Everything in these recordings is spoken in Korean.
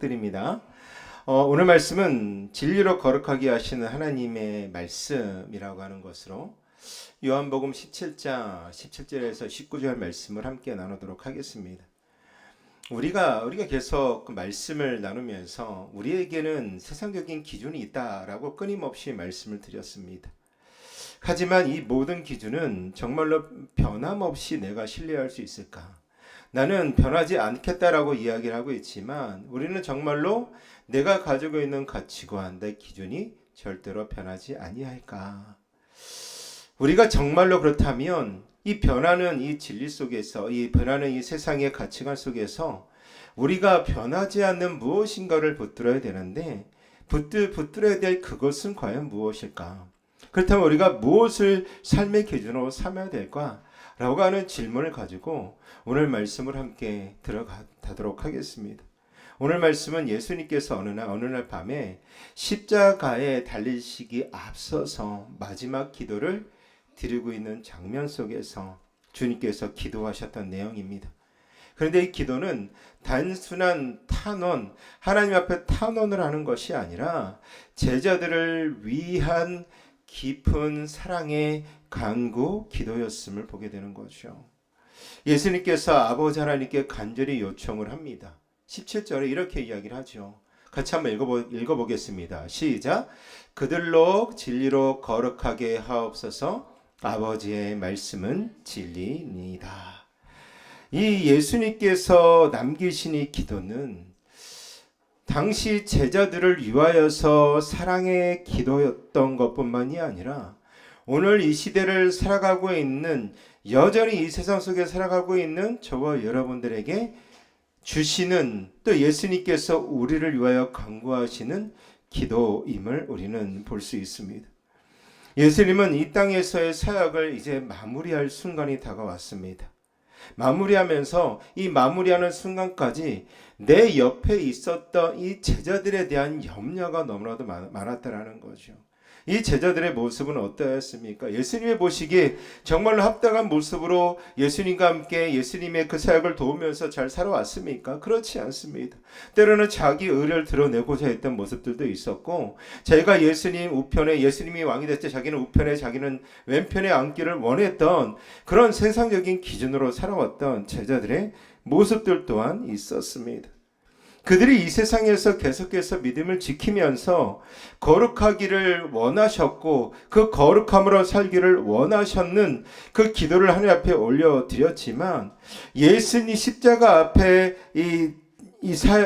축복드립니다. 오늘 말씀은 진리로 거룩하게 하시는 하나님의 말씀이라고 하는 것으로 요한복음 17장 17절에서 19절 말씀을 함께 나누도록 하겠습니다. 우리가 계속 그 말씀을 나누면서 우리에게는 세상적인 기준이 있다라고 끊임없이 말씀을 드렸습니다. 하지만 이 모든 기준은 정말로 변함없이 내가 신뢰할 수 있을까? 나는 변하지 않겠다라고 이야기를 하고 있지만 우리는 정말로 내가 가지고 있는 가치관, 내 기준이 절대로 변하지 아니할까? 우리가 정말로 그렇다면 이 변하는 이 진리 속에서, 이 변하는 이 세상의 가치관 속에서 우리가 변하지 않는 무엇인가를 붙들어야 되는데 붙들어야 될 그것은 과연 무엇일까? 그렇다면 우리가 무엇을 삶의 기준으로 삼아야 될까? 라고 하는 질문을 가지고 오늘 말씀을 함께 들어가도록 하겠습니다. 오늘 말씀은 예수님께서 어느 날 밤에 십자가에 달리시기 앞서서 마지막 기도를 드리고 있는 장면 속에서 주님께서 기도하셨던 내용입니다. 그런데 이 기도는 단순한 탄원, 하나님 앞에 탄원을 하는 것이 아니라 제자들을 위한 깊은 사랑의 간구 기도였음을 보게 되는 거죠. 예수님께서 아버지 하나님께 간절히 요청을 합니다. 17절에 이렇게 이야기를 하죠. 같이 한번 읽어보겠습니다. 시작. 그들로 진리로 거룩하게 하옵소서. 아버지의 말씀은 진리니이다. 이 예수님께서 남기신 이 기도는 당시 제자들을 위하여서 사랑의 기도였던 것뿐만이 아니라 오늘 이 시대를 살아가고 있는, 여전히 이 세상 속에 살아가고 있는 저와 여러분들에게 주시는, 또 예수님께서 우리를 위하여 간구하시는 기도임을 우리는 볼 수 있습니다. 예수님은 이 땅에서의 사역을 이제 마무리할 순간이 다가왔습니다. 마무리하면서 이 마무리하는 순간까지 내 옆에 있었던 이 제자들에 대한 염려가 너무나도 많았다라는 거죠. 이 제자들의 모습은 어떠했습니까? 예수님의 보시기에 정말로 합당한 모습으로 예수님과 함께 예수님의 그 사역을 도우면서 잘 살아왔습니까? 그렇지 않습니다. 때로는 자기 의를 드러내고자 했던 모습들도 있었고, 자기가 예수님 우편에, 예수님이 왕이 됐을 때 자기는 우편에, 자기는 왼편에 앉기를 원했던 그런 세상적인 기준으로 살아왔던 제자들의 모습들 또한 있었습니다. 그들이 이 세상에서 계속해서 믿음을 지키면서 거룩하기를 원하셨고 그 거룩함으로 살기를 원하셨는 그 기도를 하나님 앞에 올려드렸지만, 예수님 십자가 앞에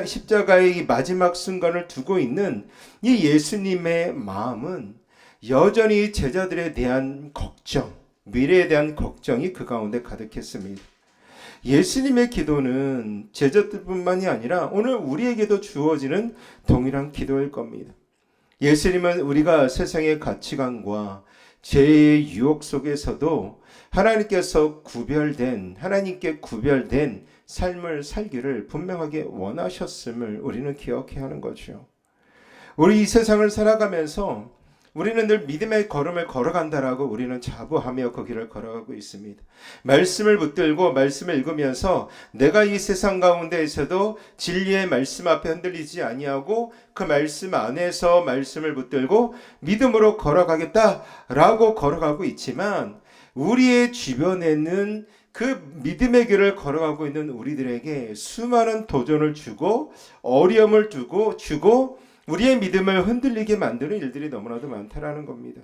십자가의 이 마지막 순간을 두고 있는 이 예수님의 마음은 여전히 제자들에 대한 걱정, 미래에 대한 걱정이 그 가운데 가득했습니다. 예수님의 기도는 제자들뿐만이 아니라 오늘 우리에게도 주어지는 동일한 기도일 겁니다. 예수님은 우리가 세상의 가치관과 죄의 유혹 속에서도 하나님께 구별된 삶을 살기를 분명하게 원하셨음을 우리는 기억해야 하는 거죠. 우리 이 세상을 살아가면서 우리는 늘 믿음의 걸음을 걸어간다라고 우리는 자부하며 그 길을 걸어가고 있습니다. 말씀을 붙들고 말씀을 읽으면서 내가 이 세상 가운데에서도 진리의 말씀 앞에 흔들리지 아니하고 그 말씀 안에서 말씀을 붙들고 믿음으로 걸어가겠다라고 걸어가고 있지만, 우리의 주변에는 그 믿음의 길을 걸어가고 있는 우리들에게 수많은 도전을 주고 어려움을 주고 우리의 믿음을 흔들리게 만드는 일들이 너무나도 많다라는 겁니다.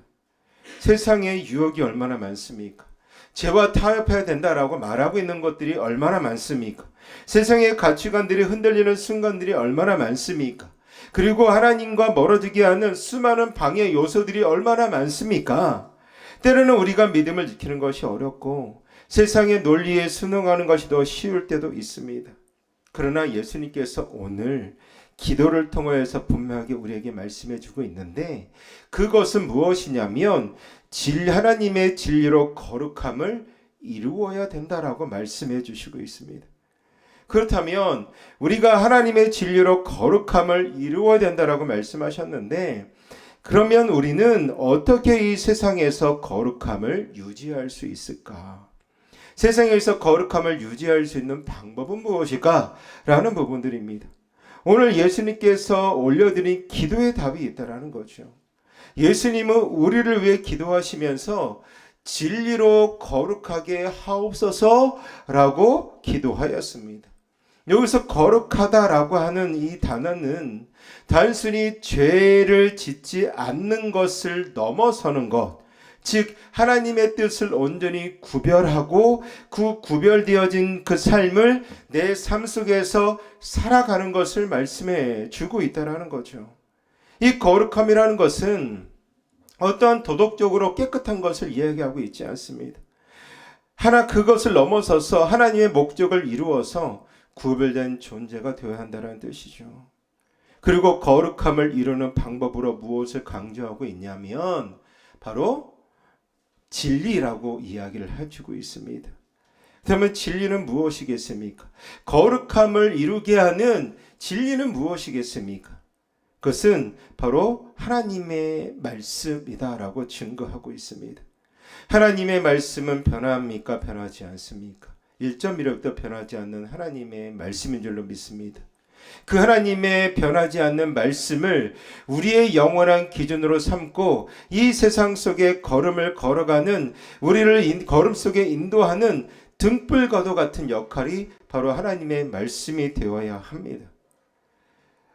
세상에 유혹이 얼마나 많습니까? 죄와 타협해야 된다라고 말하고 있는 것들이 얼마나 많습니까? 세상의 가치관들이 흔들리는 순간들이 얼마나 많습니까? 그리고 하나님과 멀어지게 하는 수많은 방해 요소들이 얼마나 많습니까? 때로는 우리가 믿음을 지키는 것이 어렵고 세상의 논리에 순응하는 것이 더 쉬울 때도 있습니다. 그러나 예수님께서 오늘 기도를 통해서 분명하게 우리에게 말씀해 주고 있는데, 그것은 무엇이냐면 하나님의 진리로 거룩함을 이루어야 된다라고 말씀해 주시고 있습니다. 그렇다면 우리가 하나님의 진리로 거룩함을 이루어야 된다라고 말씀하셨는데, 그러면 우리는 어떻게 이 세상에서 거룩함을 유지할 수 있을까? 세상에서 거룩함을 유지할 수 있는 방법은 무엇일까? 라는 부분들입니다. 오늘 예수님께서 올려드린 기도의 답이 있다라는 거죠. 예수님은 우리를 위해 기도하시면서 진리로 거룩하게 하옵소서라고 기도하였습니다. 여기서 거룩하다라고 하는 이 단어는 단순히 죄를 짓지 않는 것을 넘어서는 것, 즉 하나님의 뜻을 온전히 구별하고 그 구별되어진 그 삶을 내 삶 속에서 살아가는 것을 말씀해 주고 있다는 거죠. 이 거룩함이라는 것은 어떠한 도덕적으로 깨끗한 것을 이야기하고 있지 않습니다. 그것을 넘어서서 하나님의 목적을 이루어서 구별된 존재가 되어야 한다는 뜻이죠. 그리고 거룩함을 이루는 방법으로 무엇을 강조하고 있냐면 바로 진리라고 이야기를 해주고 있습니다. 그러면 진리는 무엇이겠습니까? 거룩함을 이루게 하는 진리는 무엇이겠습니까? 그것은 바로 하나님의 말씀이다라고 증거하고 있습니다. 하나님의 말씀은 변합니까? 변하지 않습니까? 1.1획도 변하지 않는 하나님의 말씀인 줄로 믿습니다. 그 하나님의 변하지 않는 말씀을 우리의 영원한 기준으로 삼고 이 세상 속에 걸음을 걸어가는 우리를 걸음 속에 인도하는 등불과도 같은 역할이 바로 하나님의 말씀이 되어야 합니다.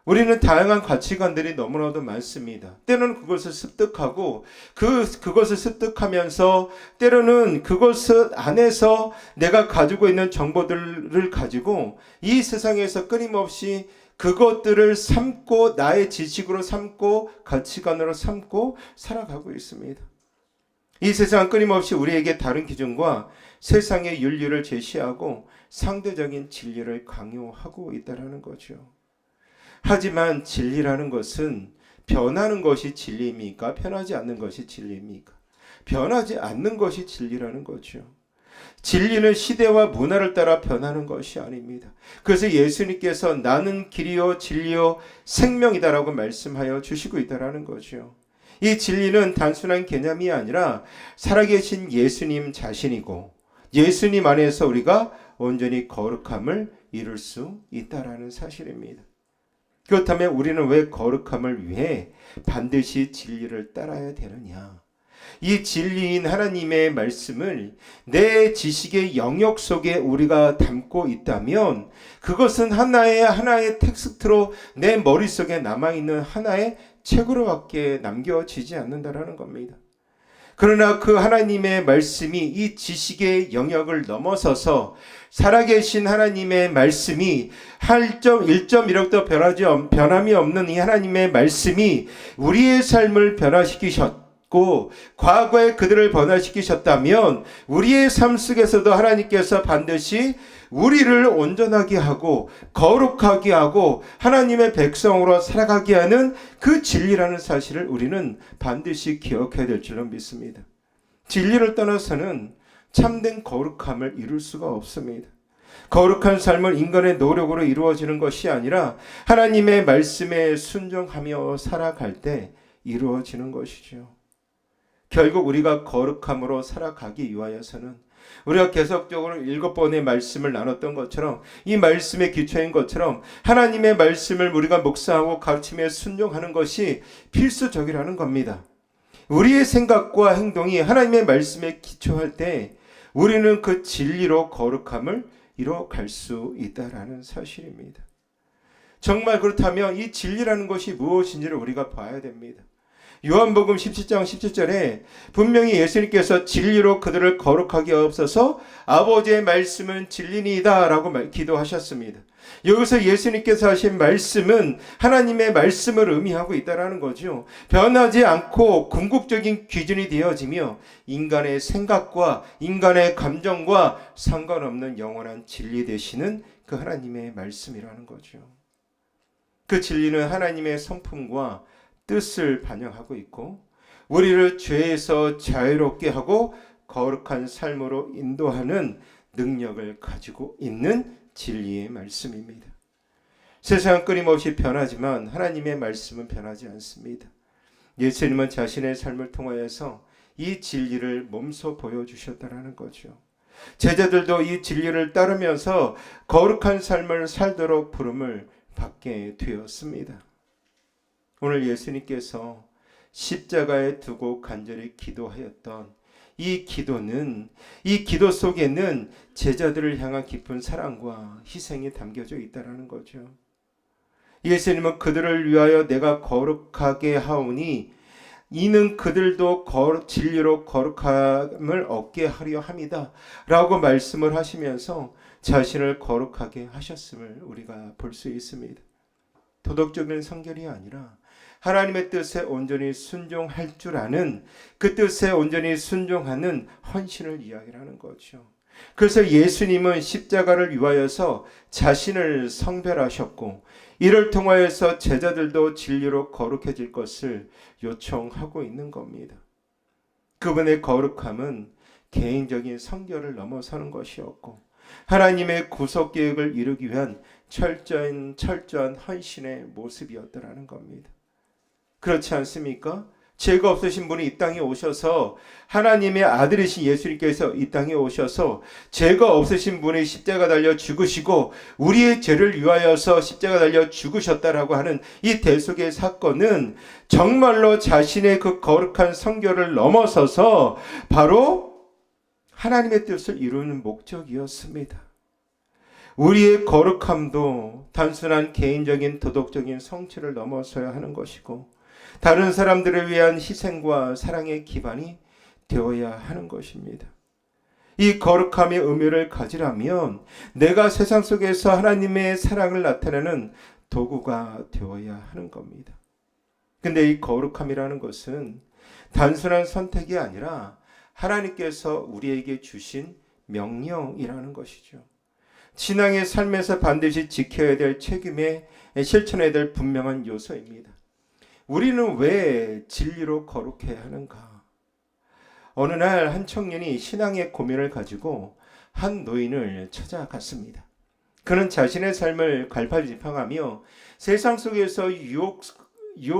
우리는 다양한 가치관들이 너무나도 많습니다. 때로는 그것을 습득하고 그것을 습득하면서 때로는 그것 안에서 내가 가지고 있는 정보들을 가지고 이 세상에서 끊임없이 그것들을 삼고 나의 지식으로 삼고 가치관으로 삼고 살아가고 있습니다. 이 세상은 끊임없이 우리에게 다른 기준과 세상의 윤리를 제시하고 상대적인 진리를 강요하고 있다는 거죠. 하지만 진리라는 것은 변하는 것이 진리입니까? 변하지 않는 것이 진리입니까? 변하지 않는 것이 진리라는 거죠. 진리는 시대와 문화를 따라 변하는 것이 아닙니다. 그래서 예수님께서 나는 길이요 진리요 생명이다라고 말씀하여 주시고 있다라는 거죠. 이 진리는 단순한 개념이 아니라 살아계신 예수님 자신이고 예수님 안에서 우리가 온전히 거룩함을 이룰 수 있다라는 사실입니다. 그렇다면 우리는 왜 거룩함을 위해 반드시 진리를 따라야 되느냐? 이 진리인 하나님의 말씀을 내 지식의 영역 속에 우리가 담고 있다면 그것은 하나의 텍스트로 내 머릿속에 남아있는 하나의 책으로밖에 남겨지지 않는다라는 겁니다. 그러나 그 하나님의 말씀이 이 지식의 영역을 넘어서서 살아계신 하나님의 말씀이 1.1도 변함이 없는 이 하나님의 말씀이 우리의 삶을 변화시키셨고 과거에 그들을 변화시키셨다면 우리의 삶 속에서도 하나님께서 반드시 우리를 온전하게 하고 거룩하게 하고 하나님의 백성으로 살아가게 하는 그 진리라는 사실을 우리는 반드시 기억해야 될 줄로 믿습니다. 진리를 떠나서는 참된 거룩함을 이룰 수가 없습니다. 거룩한 삶은 인간의 노력으로 이루어지는 것이 아니라 하나님의 말씀에 순종하며 살아갈 때 이루어지는 것이죠. 결국 우리가 거룩함으로 살아가기 위하여서는 우리가 계속적으로 7번의 말씀을 나눴던 것처럼 이 말씀의 기초인 것처럼 하나님의 말씀을 우리가 묵상하고 가르침에 순종하는 것이 필수적이라는 겁니다. 우리의 생각과 행동이 하나님의 말씀에 기초할 때 우리는 그 진리로 거룩함을 이뤄갈 수 있다라는 사실입니다. 정말 그렇다면 이 진리라는 것이 무엇인지를 우리가 봐야 됩니다. 요한복음 17장 17절에 분명히 예수님께서 진리로 그들을 거룩하게 하옵소서 아버지의 말씀은 진리니이다 라고 기도하셨습니다. 여기서 예수님께서 하신 말씀은 하나님의 말씀을 의미하고 있다는 거죠. 변하지 않고 궁극적인 기준이 되어지며 인간의 생각과 인간의 감정과 상관없는 영원한 진리 되시는 그 하나님의 말씀이라는 거죠. 그 진리는 하나님의 성품과 뜻을 반영하고 있고 우리를 죄에서 자유롭게 하고 거룩한 삶으로 인도하는 능력을 가지고 있는 진리의 말씀입니다. 세상은 끊임없이 변하지만 하나님의 말씀은 변하지 않습니다. 예수님은 자신의 삶을 통하여서 이 진리를 몸소 보여주셨다는 거죠. 제자들도 이 진리를 따르면서 거룩한 삶을 살도록 부름을 받게 되었습니다. 오늘 예수님께서 십자가에 두고 간절히 기도하였던 이 기도는, 이 기도 속에는 제자들을 향한 깊은 사랑과 희생이 담겨져 있다는 거죠. 예수님은 그들을 위하여 내가 거룩하게 하오니 이는 그들도 진리로 거룩함을 얻게 하려 함이다 라고 말씀을 하시면서 자신을 거룩하게 하셨음을 우리가 볼 수 있습니다. 도덕적인 성결이 아니라 하나님의 뜻에 온전히 순종할 줄 아는, 그 뜻에 온전히 순종하는 헌신을 이야기하는 거죠. 그래서 예수님은 십자가를 위하여서 자신을 성별하셨고 이를 통하여서 제자들도 진리로 거룩해질 것을 요청하고 있는 겁니다. 그분의 거룩함은 개인적인 성결을 넘어서는 것이었고 하나님의 구속 계획을 이루기 위한 철저한 헌신의 모습이었더라는 겁니다. 그렇지 않습니까? 죄가 없으신 분이 이 땅에 오셔서, 하나님의 아들이신 예수님께서 이 땅에 오셔서 죄가 없으신 분이 십자가 달려 죽으시고 우리의 죄를 위하여서 십자가 달려 죽으셨다라고 하는 이 대속의 사건은 정말로 자신의 그 거룩한 성결을 넘어서서 바로 하나님의 뜻을 이루는 목적이었습니다. 우리의 거룩함도 단순한 개인적인 도덕적인 성취를 넘어서야 하는 것이고 다른 사람들을 위한 희생과 사랑의 기반이 되어야 하는 것입니다. 이 거룩함의 의미를 가지려면 내가 세상 속에서 하나님의 사랑을 나타내는 도구가 되어야 하는 겁니다. 근데 이 거룩함이라는 것은 단순한 선택이 아니라 하나님께서 우리에게 주신 명령이라는 것이죠. 신앙의 삶에서 반드시 지켜야 될 책임에 실천해야 될 분명한 요소입니다. 우리는 왜 진리로 거룩해야 하는가? 어느 날 한 청년이 신앙의 고민을 가지고 한 노인을 찾아갔습니다. 그는 자신의 삶을 갈팡질팡하며 세상 속에서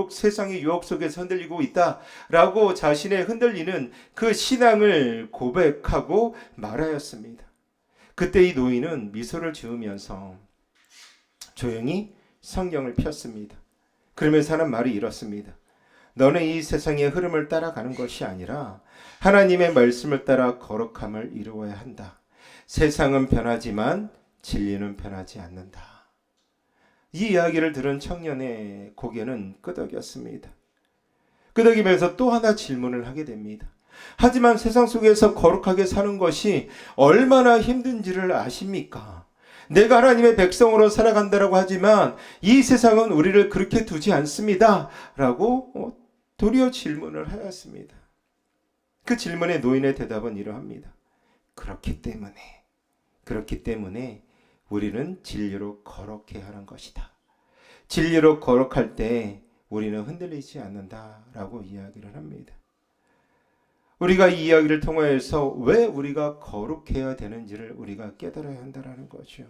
세상의 유혹 속에서 흔들리고 있다라고 자신의 흔들리는 그 신앙을 고백하고 말하였습니다. 그때 이 노인은 미소를 지으면서 조용히 성경을 폈습니다. 그러면서 하는 말이 이렇습니다. 너는 이 세상의 흐름을 따라가는 것이 아니라 하나님의 말씀을 따라 거룩함을 이루어야 한다. 세상은 변하지만 진리는 변하지 않는다. 이 이야기를 들은 청년의 고개는 끄덕였습니다. 끄덕이면서 또 하나 질문을 하게 됩니다. 하지만 세상 속에서 거룩하게 사는 것이 얼마나 힘든지를 아십니까? 내가 하나님의 백성으로 살아간다라고 하지만 이 세상은 우리를 그렇게 두지 않습니다. 라고 도리어 질문을 하였습니다. 그 질문에 노인의 대답은 이러합니다. 그렇기 때문에 우리는 진리로 거룩해야 하는 것이다. 진리로 거룩할 때 우리는 흔들리지 않는다라고 이야기를 합니다. 우리가 이 이야기를 통해서 왜 우리가 거룩해야 되는지를 우리가 깨달아야 한다는 거죠.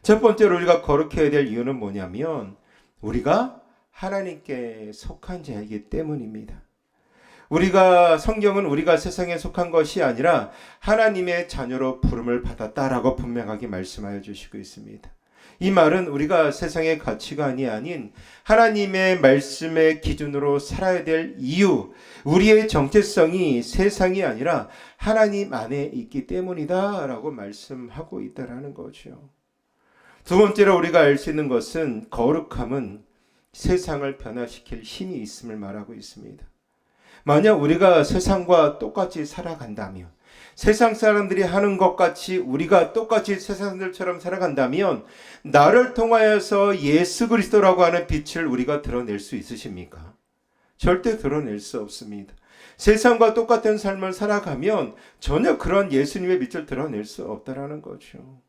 첫 번째로 우리가 거룩해야 될 이유는 뭐냐면 우리가 하나님께 속한 자이기 때문입니다. 성경은 우리가 세상에 속한 것이 아니라 하나님의 자녀로 부름을 받았다라고 분명하게 말씀하여 주시고 있습니다. 이 말은 우리가 세상의 가치관이 아닌 하나님의 말씀의 기준으로 살아야 될 이유, 우리의 정체성이 세상이 아니라 하나님 안에 있기 때문이다 라고 말씀하고 있다는 거죠. 두 번째로 우리가 알 수 있는 것은 거룩함은 세상을 변화시킬 힘이 있음을 말하고 있습니다. 만약 우리가 세상과 똑같이 살아간다면, 세상 사람들이 하는 것 같이 우리가 똑같이 세상 사람들처럼 살아간다면 나를 통하여서 예수 그리스도라고 하는 빛을 우리가 드러낼 수 있으십니까? 절대 드러낼 수 없습니다. 세상과 똑같은 삶을 살아가면 전혀 그런 예수님의 빛을 드러낼 수 없다라는 거죠.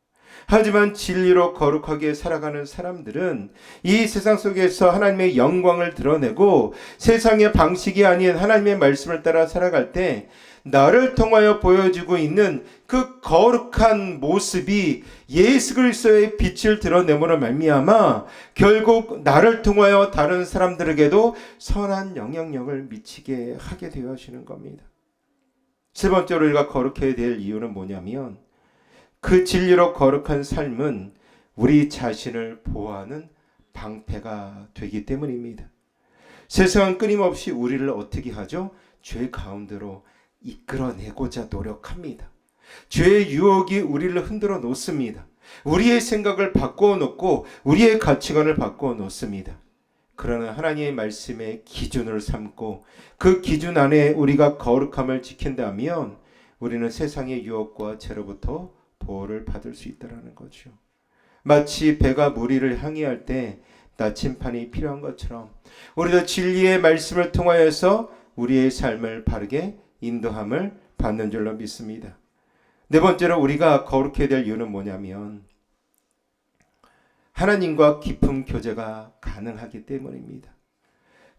하지만 진리로 거룩하게 살아가는 사람들은 이 세상 속에서 하나님의 영광을 드러내고 세상의 방식이 아닌 하나님의 말씀을 따라 살아갈 때 나를 통하여 보여지고 있는 그 거룩한 모습이 예수 그리스도의 빛을 드러내므로 말미암아 결국 나를 통하여 다른 사람들에게도 선한 영향력을 미치게 하게 되어지는 겁니다. 세 번째로 우리가 거룩해야 될 이유는 뭐냐면 그 진리로 거룩한 삶은 우리 자신을 보호하는 방패가 되기 때문입니다. 세상은 끊임없이 우리를 어떻게 하죠? 죄 가운데로 이끌어내고자 노력합니다. 죄의 유혹이 우리를 흔들어 놓습니다. 우리의 생각을 바꾸어 놓고 우리의 가치관을 바꾸어 놓습니다. 그러나 하나님의 말씀의 기준을 삼고 그 기준 안에 우리가 거룩함을 지킨다면 우리는 세상의 유혹과 죄로부터 보호를 받을 수 있다는 거죠. 마치 배가 무리를 항해할 때 나침판이 필요한 것처럼 우리도 진리의 말씀을 통하여서 우리의 삶을 바르게 인도함을 받는 줄로 믿습니다. 네 번째로 우리가 거룩해야 될 이유는 뭐냐면 하나님과 깊은 교제가 가능하기 때문입니다.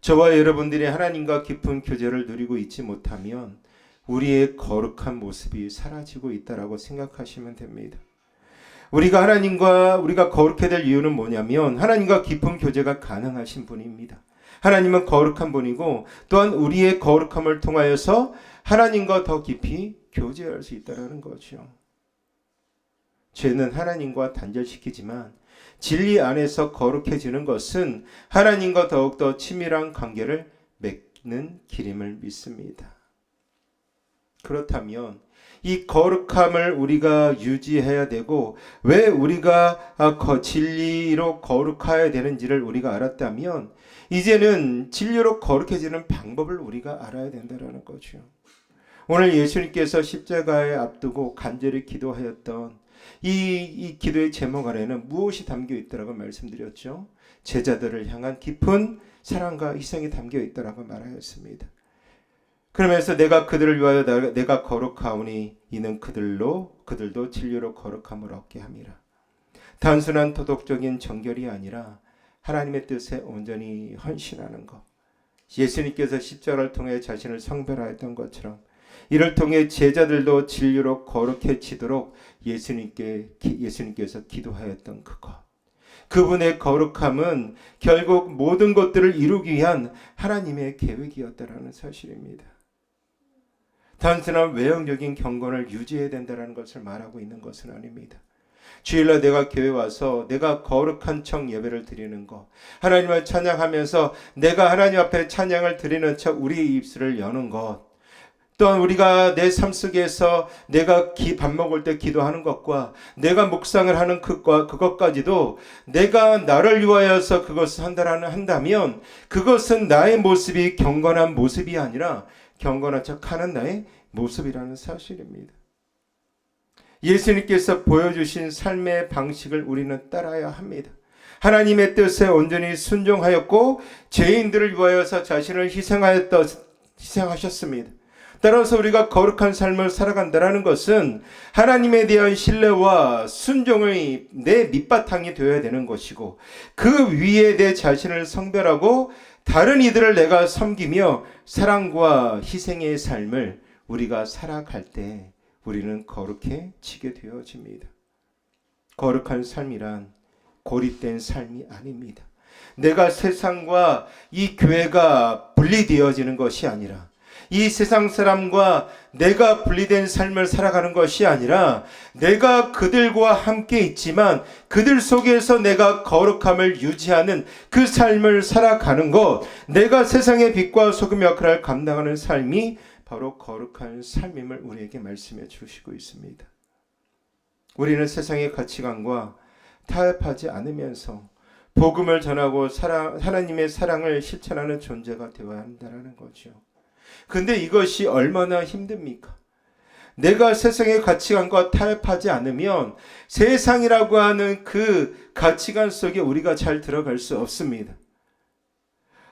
저와 여러분들이 하나님과 깊은 교제를 누리고 있지 못하면 우리의 거룩한 모습이 사라지고 있다라고 생각하시면 됩니다. 우리가 거룩해야 될 이유는 뭐냐면 하나님과 깊은 교제가 가능하신 분입니다. 하나님은 거룩한 분이고 또한 우리의 거룩함을 통하여서 하나님과 더 깊이 교제할 수 있다는 거죠. 죄는 하나님과 단절시키지만 진리 안에서 거룩해지는 것은 하나님과 더욱더 친밀한 관계를 맺는 길임을 믿습니다. 그렇다면 이 거룩함을 우리가 유지해야 되고 왜 우리가 진리로 거룩해야 되는지를 우리가 알았다면 이제는 진리로 거룩해지는 방법을 우리가 알아야 된다는 거죠. 오늘 예수님께서 십자가에 앞두고 간절히 기도하였던 이 기도의 제목 안에는 무엇이 담겨 있더라고 말씀드렸죠. 제자들을 향한 깊은 사랑과 희생이 담겨 있더라고 말하였습니다. 그러면서 내가 그들을 위하여 내가 거룩하오니 이는 그들도 진리로 거룩함을 얻게 함이라. 단순한 도덕적인 정결이 아니라 하나님의 뜻에 온전히 헌신하는 것. 예수님께서 십자가를 통해 자신을 성별하였던 것처럼 이를 통해 제자들도 진리로 거룩해지도록 예수님께서 기도하였던 그것. 그분의 거룩함은 결국 모든 것들을 이루기 위한 하나님의 계획이었다라는 사실입니다. 단순한 외형적인 경건을 유지해야 된다는 것을 말하고 있는 것은 아닙니다. 주일날 내가 교회 와서 내가 거룩한 청 예배를 드리는 것, 하나님을 찬양하면서 내가 하나님 앞에 찬양을 드리는 척 우리의 입술을 여는 것, 또한 우리가 내 삶 속에서 내가 밥 먹을 때 기도하는 것과 내가 묵상을 하는 그것까지도 내가 나를 위하여서 그것을 한다면 그것은 나의 모습이 경건한 모습이 아니라 경건한 척하는 나의 모습이라는 사실입니다. 예수님께서 보여주신 삶의 방식을 우리는 따라야 합니다. 하나님의 뜻에 온전히 순종하였고 죄인들을 위하여서 자신을 희생하셨습니다. 따라서 우리가 거룩한 삶을 살아간다는 것은 하나님에 대한 신뢰와 순종의 내 밑바탕이 되어야 되는 것이고 그 위에 내 자신을 성별하고 다른 이들을 내가 섬기며 사랑과 희생의 삶을 우리가 살아갈 때 우리는 거룩해지게 되어집니다. 거룩한 삶이란 고립된 삶이 아닙니다. 내가 세상과 이 교회가 분리되어지는 것이 아니라 이 세상 사람과 내가 분리된 삶을 살아가는 것이 아니라 내가 그들과 함께 있지만 그들 속에서 내가 거룩함을 유지하는 그 삶을 살아가는 것, 내가 세상의 빛과 소금 역할을 감당하는 삶이 바로 거룩한 삶임을 우리에게 말씀해 주시고 있습니다. 우리는 세상의 가치관과 타협하지 않으면서 복음을 전하고 하나님의 사랑을 실천하는 존재가 되어야 한다는 거죠. 근데 이것이 얼마나 힘듭니까? 내가 세상의 가치관과 타협하지 않으면 세상이라고 하는 그 가치관 속에 우리가 잘 들어갈 수 없습니다.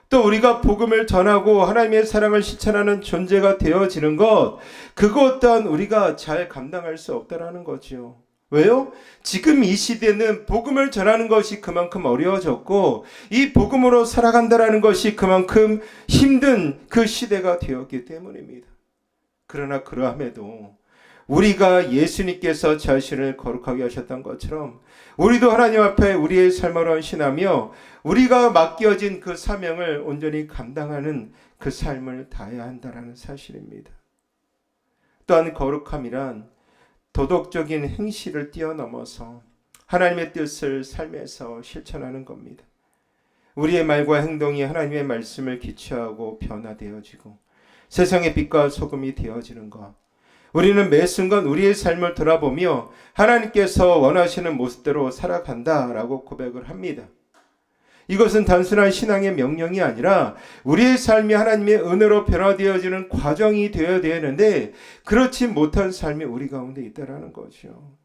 또 우리가 복음을 전하고 하나님의 사랑을 실천하는 존재가 되어지는 것, 그것 또한 우리가 잘 감당할 수 없다라는 거죠. 왜요? 지금 이 시대는 복음을 전하는 것이 그만큼 어려워졌고 이 복음으로 살아간다라는 것이 그만큼 힘든 그 시대가 되었기 때문입니다. 그러나 그러함에도 우리가 예수님께서 자신을 거룩하게 하셨던 것처럼 우리도 하나님 앞에 우리의 삶을 헌신하며 우리가 맡겨진 그 사명을 온전히 감당하는 그 삶을 다해야 한다는 사실입니다. 또한 거룩함이란 도덕적인 행실을 뛰어넘어서 하나님의 뜻을 삶에서 실천하는 겁니다. 우리의 말과 행동이 하나님의 말씀을 기초하고 변화되어지고 세상의 빛과 소금이 되어지는 것. 우리는 매 순간 우리의 삶을 돌아보며 하나님께서 원하시는 모습대로 살아간다라고 고백을 합니다. 이것은 단순한 신앙의 명령이 아니라 우리의 삶이 하나님의 은혜로 변화되어지는 과정이 되어야 되는데 그렇지 못한 삶이 우리 가운데 있다라는 거죠.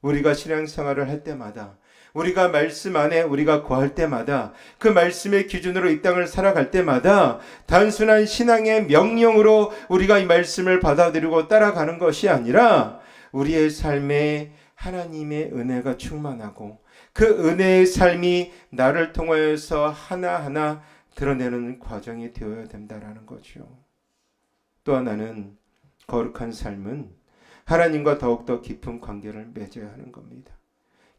우리가 신앙생활을 할 때마다 우리가 말씀 안에 우리가 거할 때마다 그 말씀의 기준으로 이 땅을 살아갈 때마다 단순한 신앙의 명령으로 우리가 이 말씀을 받아들이고 따라가는 것이 아니라 우리의 삶에 하나님의 은혜가 충만하고 그 은혜의 삶이 나를 통하여서 하나하나 드러내는 과정이 되어야 된다라는 거죠. 또 하나는 거룩한 삶은 하나님과 더욱더 깊은 관계를 맺어야 하는 겁니다.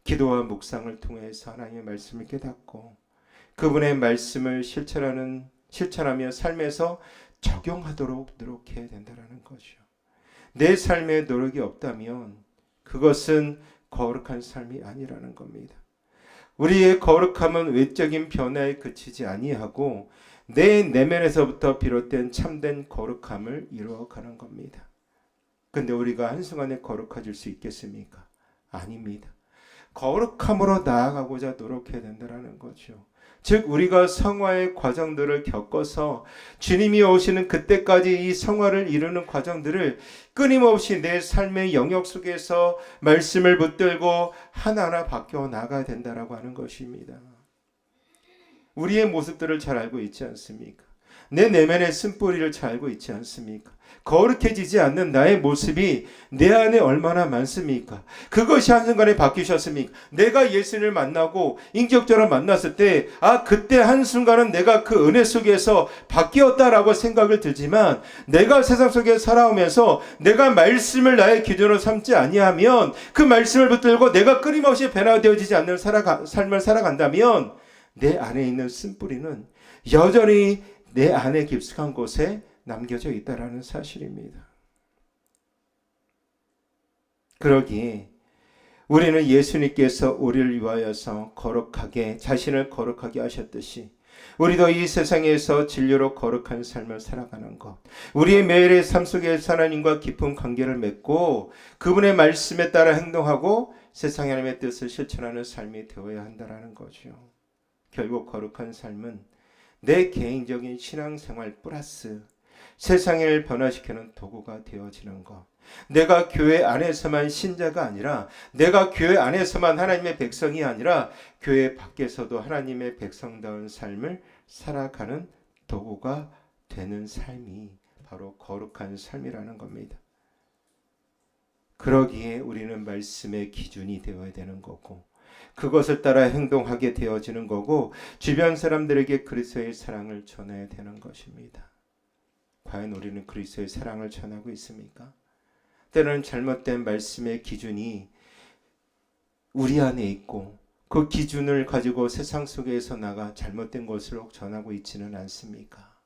기도와 묵상을 통해서 하나님의 말씀을 깨닫고 그분의 말씀을 실천하며 삶에서 적용하도록 노력해야 된다는 거죠. 내 삶에 노력이 없다면 그것은 거룩한 삶이 아니라는 겁니다. 우리의 거룩함은 외적인 변화에 그치지 아니하고 내 내면에서부터 비롯된 참된 거룩함을 이루어가는 겁니다. 근데 우리가 한순간에 거룩해질 수 있겠습니까? 아닙니다. 거룩함으로 나아가고자 노력해야 된다는 거죠. 즉 우리가 성화의 과정들을 겪어서 주님이 오시는 그때까지 이 성화를 이루는 과정들을 끊임없이 내 삶의 영역 속에서 말씀을 붙들고 하나하나 바뀌어 나가야 된다라고 하는 것입니다. 우리의 모습들을 잘 알고 있지 않습니까? 내 내면의 쓴뿌리를 잘 알고 있지 않습니까? 거룩해지지 않는 나의 모습이 내 안에 얼마나 많습니까? 그것이 한순간에 바뀌셨습니까? 내가 예수님을 만나고 인격적으로 만났을 때 그때 한순간은 내가 그 은혜 속에서 바뀌었다라고 생각을 들지만 내가 세상 속에 살아오면서 내가 말씀을 나의 기준으로 삼지 아니하면 그 말씀을 붙들고 내가 끊임없이 변화되어지지 않는 삶을 살아간다면 내 안에 있는 쓴뿌리는 여전히 내 안에 깊숙한 곳에 남겨져 있다라는 사실입니다. 그러기에 우리는 예수님께서 우리를 위하여서 자신을 거룩하게 하셨듯이 우리도 이 세상에서 진리로 거룩한 삶을 살아가는 것, 우리의 매일의 삶 속에서 하나님과 깊은 관계를 맺고 그분의 말씀에 따라 행동하고 세상의 하나님의 뜻을 실천하는 삶이 되어야 한다는 거죠. 결국 거룩한 삶은 내 개인적인 신앙생활 플러스 세상을 변화시키는 도구가 되어지는 것. 내가 교회 안에서만 신자가 아니라 내가 교회 안에서만 하나님의 백성이 아니라 교회 밖에서도 하나님의 백성다운 삶을 살아가는 도구가 되는 삶이 바로 거룩한 삶이라는 겁니다. 그러기에 우리는 말씀의 기준이 되어야 되는 거고 그것을 따라 행동하게 되어지는 거고 주변 사람들에게 그리스도의 사랑을 전해야 되는 것입니다. 과연 우리는 그리스도의 사랑을 전하고 있습니까? 때로는 잘못된 말씀의 기준이 우리 안에 있고 그 기준을 가지고 세상 속에서 나가 잘못된 것으로 전하고 있지는 않습니까?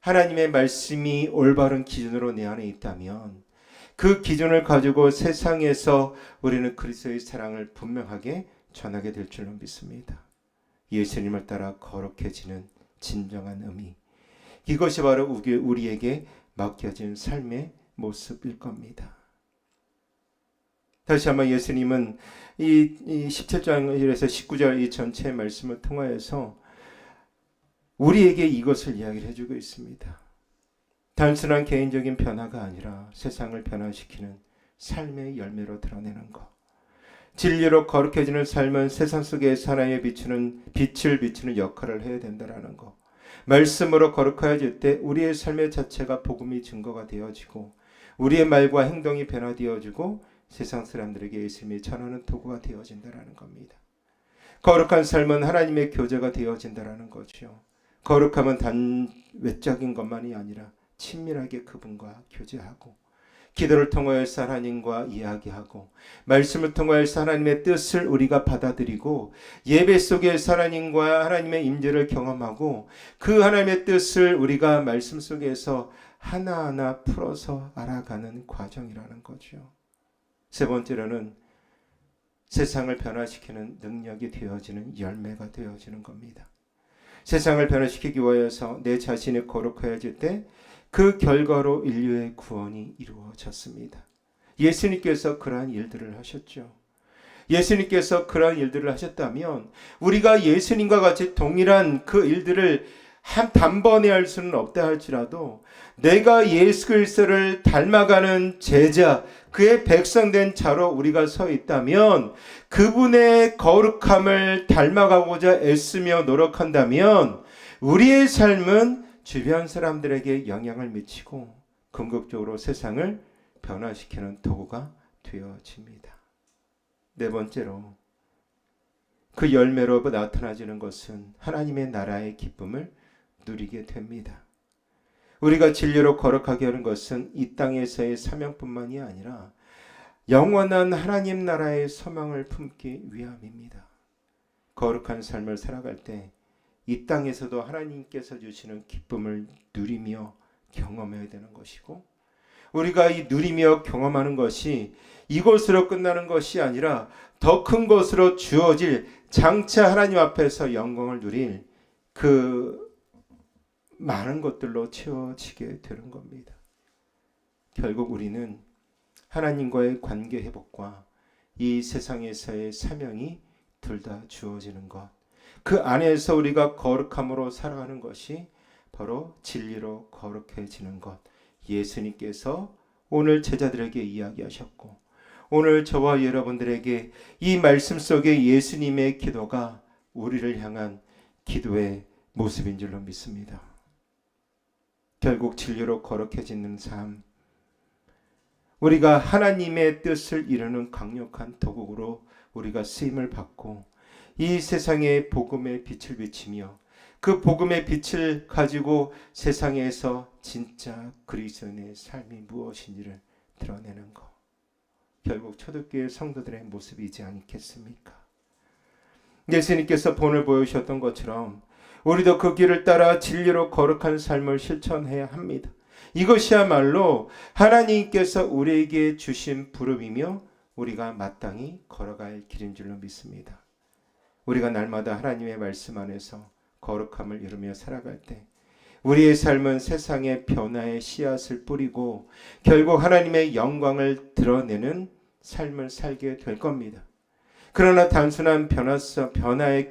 하나님의 말씀이 올바른 기준으로 내 안에 있다면 그 기준을 가지고 세상에서 우리는 그리스도의 사랑을 분명하게 전하게 될 줄로 믿습니다. 예수님을 따라 거룩해지는 진정한 의미, 이것이 바로 우리에게 맡겨진 삶의 모습일 겁니다. 다시 한번 예수님은 이 17장에서 19절 이 전체 말씀을 통하여서 우리에게 이것을 이야기를 해주고 있습니다. 단순한 개인적인 변화가 아니라 세상을 변화시키는 삶의 열매로 드러내는 것. 진리로 거룩해지는 삶은 세상 속에 하나님의 빛을 비추는 역할을 해야 된다는 것. 말씀으로 거룩하여질 때 우리의 삶의 자체가 복음이 증거가 되어지고 우리의 말과 행동이 변화되어지고 세상 사람들에게 예수님이 전하는 도구가 되어진다는 겁니다. 거룩한 삶은 하나님의 교제가 되어진다는 거죠. 거룩함은 단 외적인 것만이 아니라 친밀하게 그분과 교제하고 기도를 통하여서 하나님과 이야기하고 말씀을 통하여서 하나님의 뜻을 우리가 받아들이고 예배 속에서 하나님과 하나님의 임재를 경험하고 그 하나님의 뜻을 우리가 말씀 속에서 하나하나 풀어서 알아가는 과정이라는 거죠. 세 번째로는 세상을 변화시키는 능력이 되어지는 열매가 되어지는 겁니다. 세상을 변화시키기 위해서 내 자신이 거룩해질 때 그 결과로 인류의 구원이 이루어졌습니다. 예수님께서 그러한 일들을 하셨죠. 예수님께서 그러한 일들을 하셨다면 우리가 예수님과 같이 동일한 그 일들을 단번에 할 수는 없다 할지라도 내가 예수 그리스도를 닮아가는 제자, 그의 백성된 자로 우리가 서 있다면 그분의 거룩함을 닮아가고자 애쓰며 노력한다면 우리의 삶은 주변 사람들에게 영향을 미치고 궁극적으로 세상을 변화시키는 도구가 되어집니다. 네 번째로 그 열매로 나타나지는 것은 하나님의 나라의 기쁨을 누리게 됩니다. 우리가 진리로 거룩하게 하는 것은 이 땅에서의 사명뿐만이 아니라 영원한 하나님 나라의 소망을 품기 위함입니다. 거룩한 삶을 살아갈 때 이 땅에서도 하나님께서 주시는 기쁨을 누리며 경험해야 되는 것이고 우리가 이 누리며 경험하는 것이 이것으로 끝나는 것이 아니라 더 큰 것으로 주어질 장차 하나님 앞에서 영광을 누릴 그 많은 것들로 채워지게 되는 겁니다. 결국 우리는 하나님과의 관계 회복과 이 세상에서의 사명이 둘 다 주어지는 것, 그 안에서 우리가 거룩함으로 살아가는 것이 바로 진리로 거룩해지는 것, 예수님께서 오늘 제자들에게 이야기하셨고 오늘 저와 여러분들에게 이 말씀 속에 예수님의 기도가 우리를 향한 기도의 모습인 줄로 믿습니다. 결국 진리로 거룩해지는 삶, 우리가 하나님의 뜻을 이루는 강력한 도구로 우리가 쓰임을 받고 이 세상에 복음의 빛을 비치며 그 복음의 빛을 가지고 세상에서 진짜 그리스도인의 삶이 무엇인지를 드러내는 것, 결국 초대교회 성도들의 모습이지 않겠습니까? 예수님께서 본을 보여주셨던 것처럼 우리도 그 길을 따라 진리로 거룩한 삶을 실천해야 합니다. 이것이야말로 하나님께서 우리에게 주신 부름이며 우리가 마땅히 걸어갈 길인 줄로 믿습니다. 우리가 날마다 하나님의 말씀 안에서 거룩함을 이루며 살아갈 때 우리의 삶은 세상의 변화의 씨앗을 뿌리고 결국 하나님의 영광을 드러내는 삶을 살게 될 겁니다. 그러나 단순한 변화의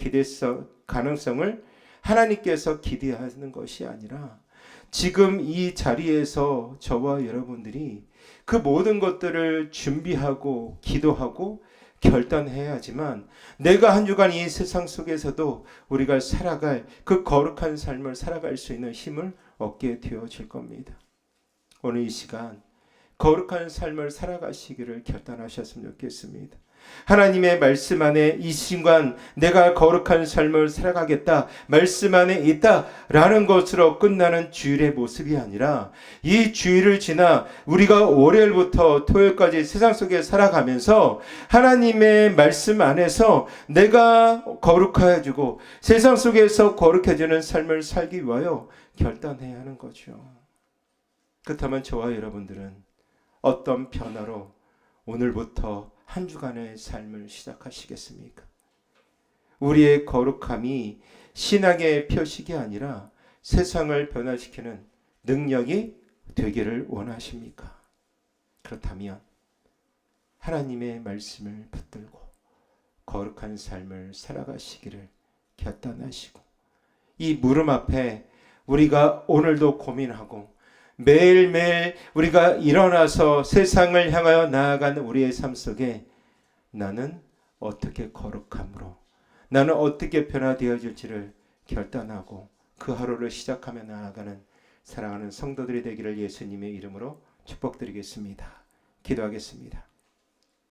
가능성을 하나님께서 기대하는 것이 아니라 지금 이 자리에서 저와 여러분들이 그 모든 것들을 준비하고 기도하고 결단해야 하지만 내가 한 주간 이 세상 속에서도 우리가 살아갈 그 거룩한 삶을 살아갈 수 있는 힘을 얻게 되어질 겁니다. 오늘 이 시간 거룩한 삶을 살아가시기를 결단하셨으면 좋겠습니다. 하나님의 말씀 안에 이 순간 내가 거룩한 삶을 살아가겠다, 말씀 안에 있다라는 것으로 끝나는 주일의 모습이 아니라 이 주일을 지나 우리가 월요일부터 토요일까지 세상 속에 살아가면서 하나님의 말씀 안에서 내가 거룩해지고 세상 속에서 거룩해지는 삶을 살기 위하여 결단해야 하는 거죠. 그렇다면 저와 여러분들은 어떤 변화로 오늘부터 한 주간의 삶을 시작하시겠습니까? 우리의 거룩함이 신앙의 표식이 아니라 세상을 변화시키는 능력이 되기를 원하십니까? 그렇다면 하나님의 말씀을 붙들고 거룩한 삶을 살아가시기를 결단하시고 이 물음 앞에 우리가 오늘도 고민하고 매일매일 우리가 일어나서 세상을 향하여 나아가는 우리의 삶 속에 나는 어떻게 거룩함으로 나는 어떻게 변화되어질지를 결단하고 그 하루를 시작하며 나아가는 사랑하는 성도들이 되기를 예수님의 이름으로 축복드리겠습니다. 기도하겠습니다.